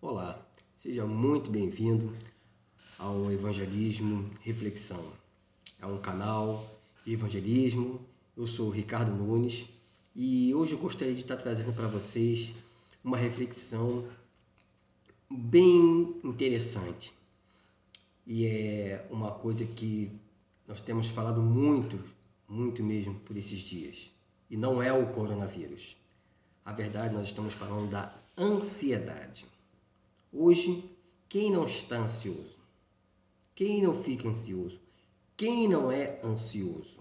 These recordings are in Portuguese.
Olá, seja muito bem-vindo ao Evangelismo Reflexão. É um canal de evangelismo. Eu sou o Ricardo Nunes e hoje eu gostaria de estar trazendo para vocês uma reflexão bem interessante. E é uma coisa que nós temos falado muito mesmo por esses dias. E não é o coronavírus. A verdade, nós estamos falando da ansiedade. Hoje, quem não está ansioso? Quem não fica ansioso? Quem não é ansioso?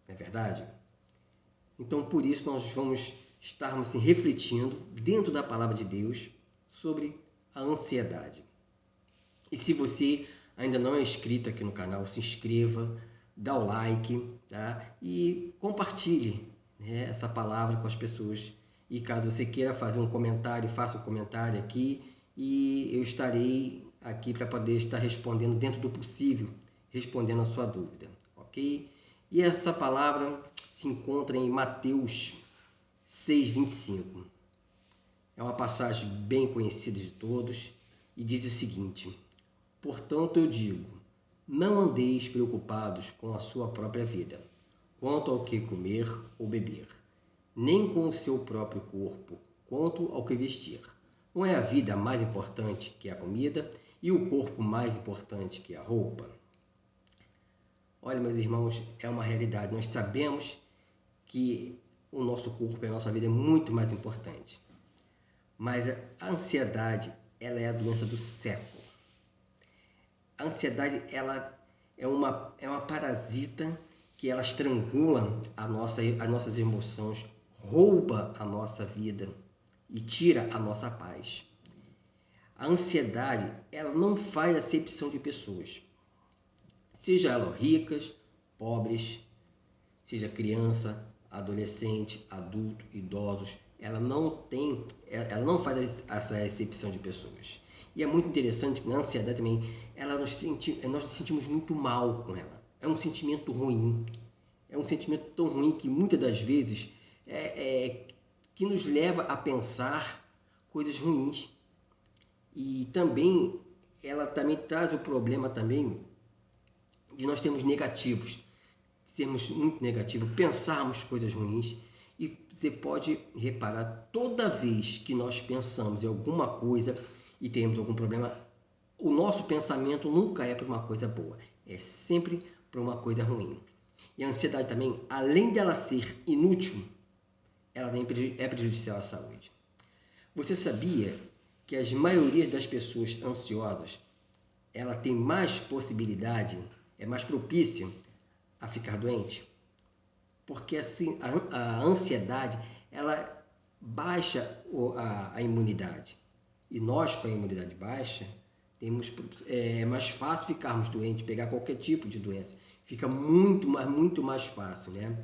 Não é verdade? Então, por isso, nós vamos estarmos refletindo dentro da palavra de Deus sobre a ansiedade. E se você ainda não é inscrito aqui no canal, se inscreva, dá o like, tá? E compartilhe, né, essa palavra com as pessoas. E caso você queira fazer um comentário, faça um comentário aqui e eu estarei aqui para poder estar respondendo dentro do possível, respondendo a sua dúvida, ok? E essa palavra se encontra em Mateus 6:25. É uma passagem bem conhecida de todos e diz o seguinte: portanto, eu digo, não andeis preocupados com a sua própria vida, quanto ao que comer ou beber, nem com o seu próprio corpo, quanto ao que vestir. Não é a vida mais importante que a comida e o corpo mais importante que a roupa? Olha, meus irmãos, é uma realidade. Nós sabemos que o nosso corpo e a nossa vida é muito mais importante. Mas a ansiedade, ela é a doença do século. A ansiedade, ela é uma parasita que ela estrangula as nossas emoções, rouba a nossa vida e tira a nossa paz. A ansiedade, ela não faz acepção de pessoas. Seja elas ricas, pobres, seja criança, adolescente, adulto, idosos, ela não faz essa acepção de pessoas. E é muito interessante que na ansiedade também, nós nos sentimos muito mal com ela. É um sentimento ruim. É um sentimento tão ruim que muitas das vezes que nos leva a pensar coisas ruins. E também, ela também traz o problema também de nós termos negativos, sermos muito negativos, pensarmos coisas ruins. E você pode reparar, toda vez que nós pensamos em alguma coisa e temos algum problema, o nosso pensamento nunca é para uma coisa boa, é sempre para uma coisa ruim. E a ansiedade também, além dela ser inútil, ela é prejudicial à saúde. Você sabia que a maioria das pessoas ansiosas, ela tem mais possibilidade, é mais propícia a ficar doente? Porque assim, a ansiedade, ela baixa a imunidade. E nós, com a imunidade baixa, é mais fácil ficarmos doentes, pegar qualquer tipo de doença. Fica muito mais fácil, né?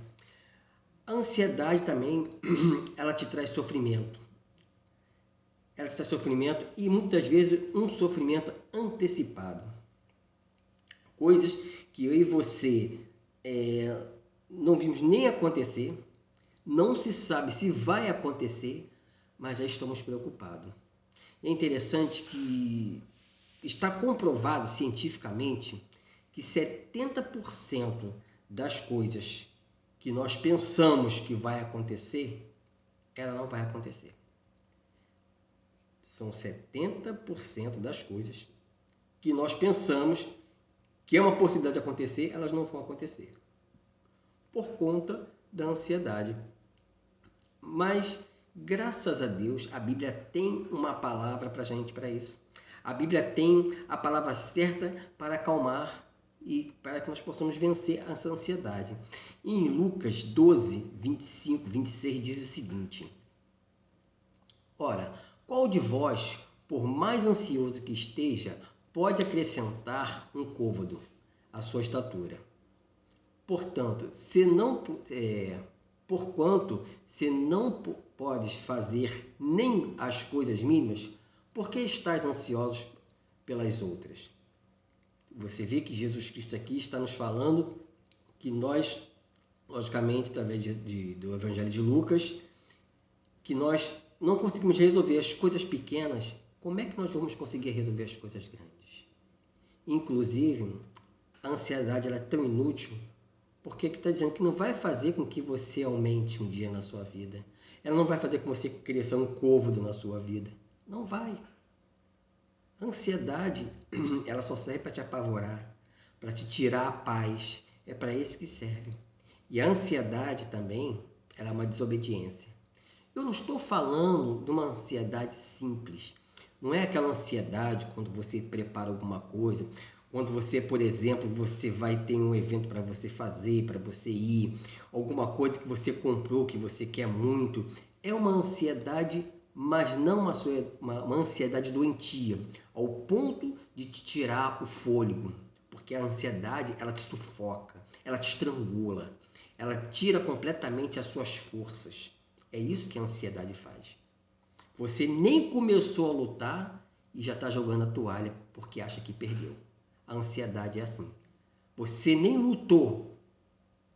A ansiedade também, ela te traz sofrimento. Ela te traz sofrimento e muitas vezes um sofrimento antecipado. Coisas que eu e você não vimos nem acontecer, não se sabe se vai acontecer, mas já estamos preocupados. É interessante que está comprovado cientificamente que 70% das coisas que nós pensamos que vai acontecer, ela não vai acontecer. São 70% das coisas que nós pensamos que é uma possibilidade de acontecer, elas não vão acontecer. Por conta da ansiedade. Mas, graças a Deus, a Bíblia tem uma palavra para a gente para isso. A Bíblia tem a palavra certa para acalmar e para que nós possamos vencer essa ansiedade. Em Lucas 12, 25, 26 diz o seguinte: ora, qual de vós, por mais ansioso que esteja, pode acrescentar um côvado à sua estatura? Portanto, porquanto se não podes fazer nem as coisas mínimas, por que estáis ansiosos pelas outras? Você vê que Jesus Cristo aqui está nos falando que nós, logicamente, através do Evangelho de Lucas, que nós não conseguimos resolver as coisas pequenas como é que nós vamos conseguir resolver as coisas grandes? Inclusive, a ansiedade ela é tão inútil porque está dizendo que não vai fazer com que você aumente um dia na sua vida. Ela não vai fazer com que você cresça um côvado na sua vida. Não vai. A ansiedade, ela só serve para te apavorar, para te tirar a paz. É para isso que serve. E a ansiedade também, ela é uma desobediência. Eu não estou falando de uma ansiedade simples. Não é aquela ansiedade quando você prepara alguma coisa, quando você, por exemplo, você vai ter um evento para você fazer, para você ir, alguma coisa que você comprou, que você quer muito. É uma ansiedade, mas não uma ansiedade doentia, ao ponto de te tirar o fôlego. Porque a ansiedade, ela te sufoca, ela te estrangula, ela tira completamente as suas forças. É isso que a ansiedade faz. Você nem começou a lutar e já está jogando a toalha porque acha que perdeu. A ansiedade é assim. Você nem lutou,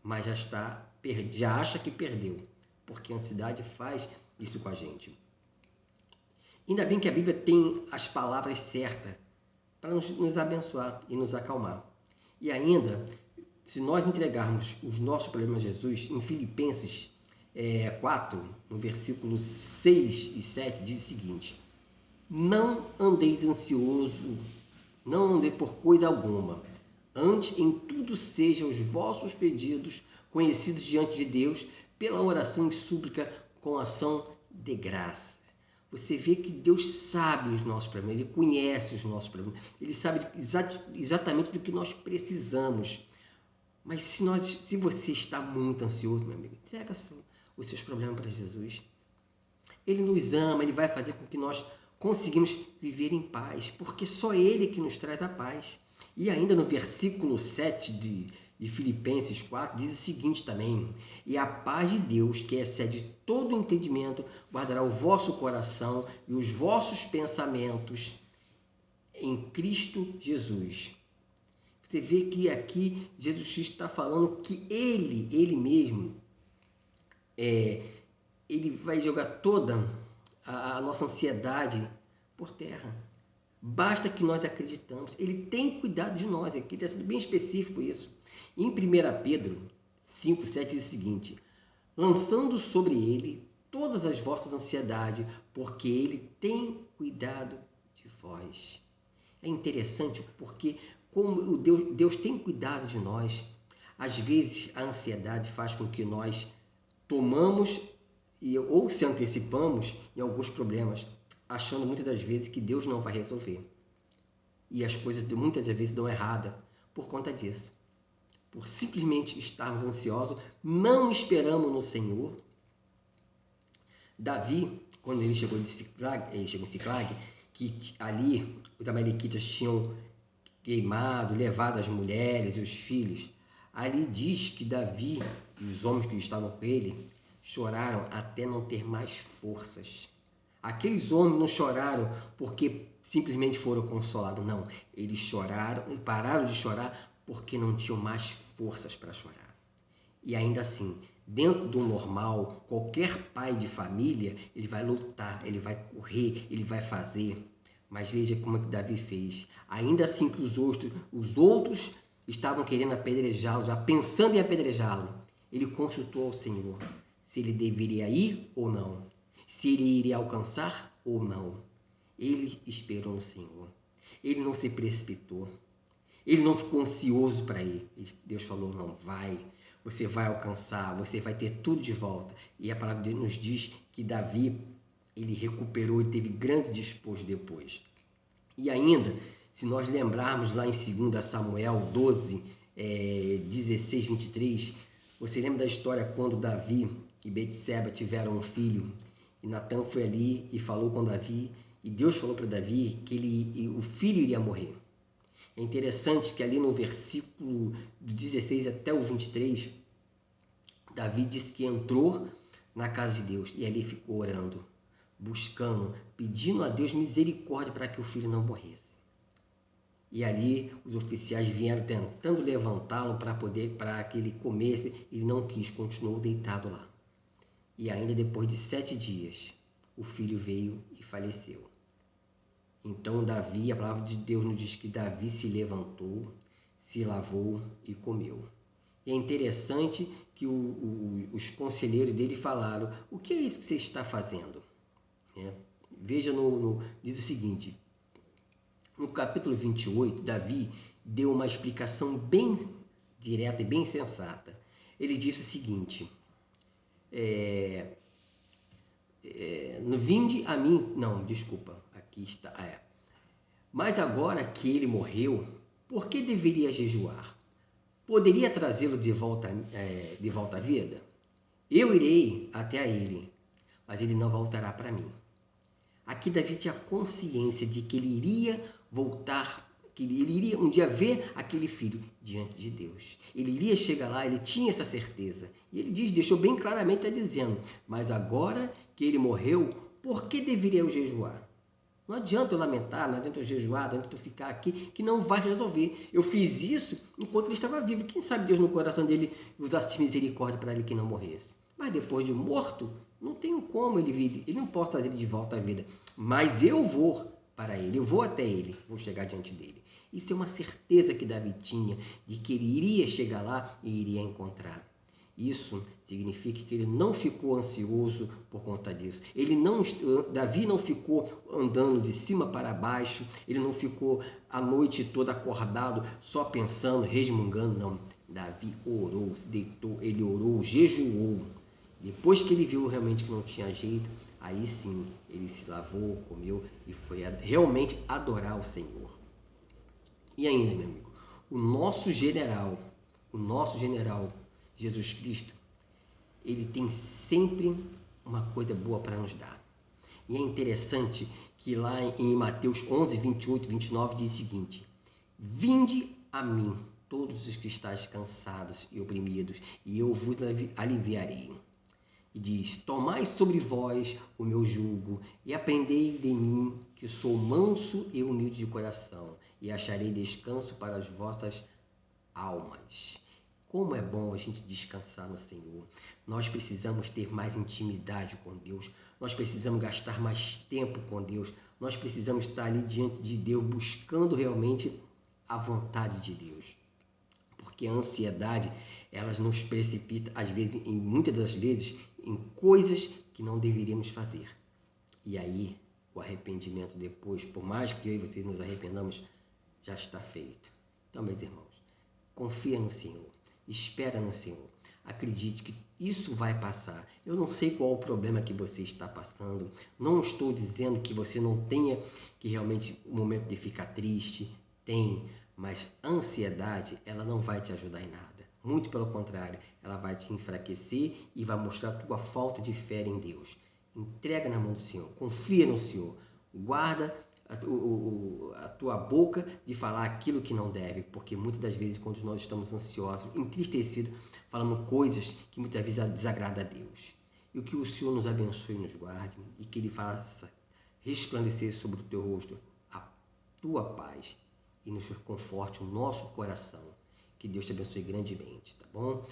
mas já acha que perdeu, porque a ansiedade faz isso com a gente. Ainda bem que a Bíblia tem as palavras certas para nos abençoar e nos acalmar. E ainda, se nós entregarmos os nossos problemas a Jesus, em Filipenses 4, no versículo 6 e 7, diz o seguinte: não andeis ansioso, não andei por coisa alguma. Antes, em tudo sejam os vossos pedidos conhecidos diante de Deus pela oração e súplica com ação de graças. Você vê que Deus sabe os nossos problemas, Ele conhece os nossos problemas, Ele sabe exatamente do que nós precisamos. Mas se você está muito ansioso, meu amigo, entrega os seus problemas para Jesus. Ele nos ama, Ele vai fazer com que nós conseguimos viver em paz, porque só Ele que nos traz a paz. E ainda no versículo 7 de Filipenses 4, diz o seguinte também: e a paz de Deus, que excede todo entendimento, guardará o vosso coração e os vossos pensamentos em Cristo Jesus. Você vê que aqui Jesus Cristo está falando que Ele mesmo, Ele vai jogar toda a nossa ansiedade por terra. Basta que nós acreditamos. Ele tem cuidado de nós. Aqui está sendo bem específico isso. Em 1 Pedro 5,7 diz o seguinte: lançando sobre ele todas as vossas ansiedades, porque ele tem cuidado de vós. É interessante porque como Deus tem cuidado de nós, às vezes a ansiedade faz com que nós tomamos ou se antecipamos em alguns problemas, achando muitas das vezes que Deus não vai resolver. E as coisas muitas das vezes dão errada por conta disso. Por simplesmente estarmos ansiosos, não esperamos no Senhor. Davi, quando ele chegou em Siclag, que ali os amalequitas tinham queimado, levado as mulheres e os filhos, ali diz que Davi e os homens que estavam com ele choraram até não ter mais forças. Aqueles homens não choraram porque simplesmente foram consolados, não. Eles choraram e pararam de chorar porque não tinham mais forças para chorar. E ainda assim, dentro do normal, qualquer pai de família, ele vai lutar, ele vai correr, ele vai fazer. Mas veja como é que Davi fez. Ainda assim que os outros estavam querendo apedrejá-lo, já pensando em apedrejá-lo, ele consultou ao Senhor se ele deveria ir ou não, se ele iria alcançar ou não. Ele esperou no Senhor. Ele não se precipitou. Ele não ficou ansioso para ir. Deus falou: não, vai. Você vai alcançar, você vai ter tudo de volta. E a palavra de Deus nos diz que Davi, ele recuperou e teve grande despojo depois. E ainda, se nós lembrarmos lá em 2 Samuel 12, 16, 23, você lembra da história quando Davi e Betseba tiveram um filho? E Natã foi ali e falou com Davi, e Deus falou para Davi que o filho iria morrer. É interessante que ali no versículo do 16 até o 23, Davi disse que entrou na casa de Deus e ali ficou orando, buscando, pedindo a Deus misericórdia para que o filho não morresse. E ali os oficiais vieram tentando levantá-lo para que ele comesse, ele não quis, continuou deitado lá. E ainda depois de 7 dias, o filho veio e faleceu. Então Davi, a palavra de Deus nos diz que Davi se levantou, se lavou e comeu. E é interessante que os conselheiros dele falaram: o que é isso que você está fazendo? Veja, diz o seguinte, no capítulo 28, Davi deu uma explicação bem direta e bem sensata. Ele disse o seguinte: no vinde a mim, não, desculpa, aqui está, mas agora que ele morreu, por que deveria jejuar? Poderia trazê-lo de volta à vida? Eu irei até a ele, mas ele não voltará para mim. Aqui Davi tinha consciência de que ele iria voltar, que ele iria um dia ver aquele filho diante de Deus. Ele iria chegar lá, ele tinha essa certeza. E ele deixou bem claramente, está dizendo, mas agora que ele morreu, por que deveria eu jejuar? Não adianta eu lamentar, não adianta eu jejuar, não adianta eu ficar aqui, que não vai resolver. Eu fiz isso enquanto ele estava vivo. Quem sabe Deus no coração dele usasse de misericórdia para ele que não morresse. Mas depois de morto, não tenho como ele vir, ele não posso trazer ele de volta à vida. Mas eu vou para ele, eu vou até ele, vou chegar diante dele. Isso é uma certeza que Davi tinha, de que ele iria chegar lá e iria encontrar. Isso significa que ele não ficou ansioso por conta disso. Davi não ficou andando de cima para baixo, ele não ficou a noite toda acordado, só pensando, resmungando, não. Davi orou, se deitou, ele orou, jejuou. Depois que ele viu realmente que não tinha jeito, aí sim, ele se lavou, comeu e foi realmente adorar o Senhor. E ainda, meu amigo, o nosso general, Jesus Cristo, ele tem sempre uma coisa boa para nos dar. E é interessante que lá em Mateus 11, 28 e 29 diz o seguinte: vinde a mim, todos os que estáis cansados e oprimidos, e eu vos aliviarei. E diz: tomai sobre vós o meu jugo e aprendei de mim, que sou manso e humilde de coração, e acharei descanso para as vossas almas. Como é bom a gente descansar no Senhor. Nós precisamos ter mais intimidade com Deus. Nós precisamos gastar mais tempo com Deus. Nós precisamos estar ali diante de Deus, buscando realmente a vontade de Deus. Porque a ansiedade, ela nos precipita, às vezes, muitas das vezes, em coisas que não deveríamos fazer. E aí, o arrependimento depois, por mais que eu e vocês nos arrependamos, já está feito. Então, meus irmãos, confia no Senhor. Espera no Senhor. Acredite que isso vai passar. Eu não sei qual o problema que você está passando. Não estou dizendo que você não tenha que realmente o momento de ficar triste. Tem, mas a ansiedade, ela não vai te ajudar em nada. Muito pelo contrário, ela vai te enfraquecer e vai mostrar a tua falta de fé em Deus. Entrega na mão do Senhor. Confia no Senhor. Guarda a tua boca de falar aquilo que não deve, porque muitas das vezes quando nós estamos ansiosos, entristecidos, falando coisas que muitas vezes desagradam a Deus. E que o Senhor nos abençoe e nos guarde, e que Ele faça resplandecer sobre o teu rosto a tua paz e nos conforte o nosso coração. Que Deus te abençoe grandemente, tá bom?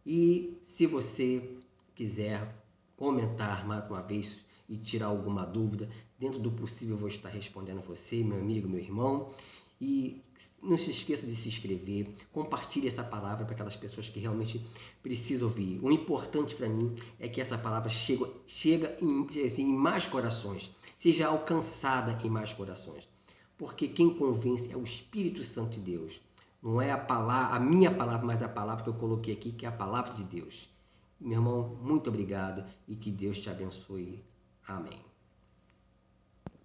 E se você quiser comentar mais uma vez e tirar alguma dúvida, dentro do possível eu vou estar respondendo a você, meu amigo, meu irmão. E não se esqueça de se inscrever, compartilhe essa palavra para aquelas pessoas que realmente precisam ouvir. O importante para mim é que essa palavra chega em mais corações, seja alcançada em mais corações. Porque quem convence é o Espírito Santo de Deus. Não é a minha palavra, mas a palavra que eu coloquei aqui, que é a palavra de Deus. Meu irmão, muito obrigado e que Deus te abençoe. Amém.